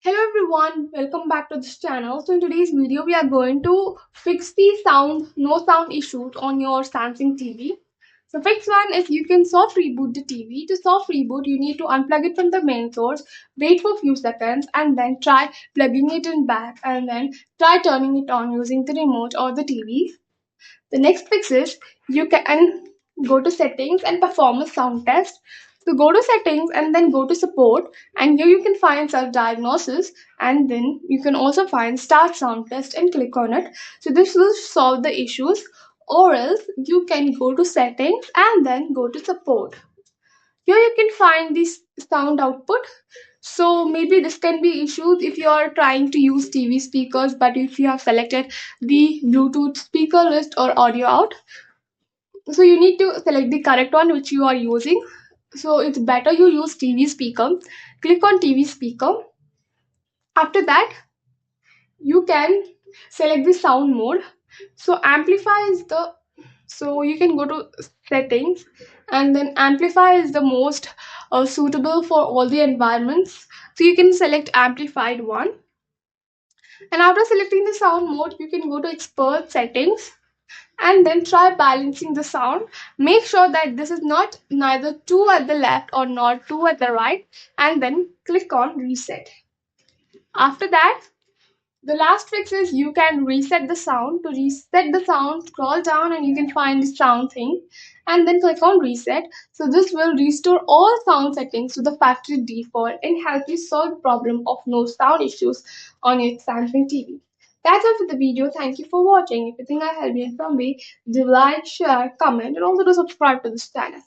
Hello everyone, welcome back to this channel. So in today's video, we are going to fix the no sound issues on your Samsung TV. So fix one is you can soft reboot the TV. To soft reboot, you need to unplug it from the main source, wait for a few seconds and then try plugging it in back and then try turning it on using the remote or the TV. The next fix is you can go to settings and perform a sound test. So go to settings and then go to support, and here you can find self diagnosis, and then you can also find start sound test and click on it. So this will solve the issues, or else you can go to settings and then go to support. Here you can find this sound output. So maybe this can be issues if you are trying to use TV speakers, but if you have selected the Bluetooth speaker list or audio out, so you need to select the correct one which you are using. So it's better you use TV speaker. Click on TV speaker. After that, you can select the sound mode. So amplify is the so you can go to settings, and then amplify is the most suitable for all the environments. So you can select amplified one, and after selecting the sound mode, you can go to expert settings and then try balancing the sound. Make sure that this is not neither too at the left or not too at the right, and then click on reset. After that, the last fix is you can reset the sound. To reset the sound, scroll down and you can find the sound thing and then click on reset. So this will restore all sound settings to the factory default and help you solve the problem of no sound issues on your Samsung TV. That's all for the video. Thank you for watching. If you think I helped you in some way, do like, share, comment, and also do subscribe to this channel.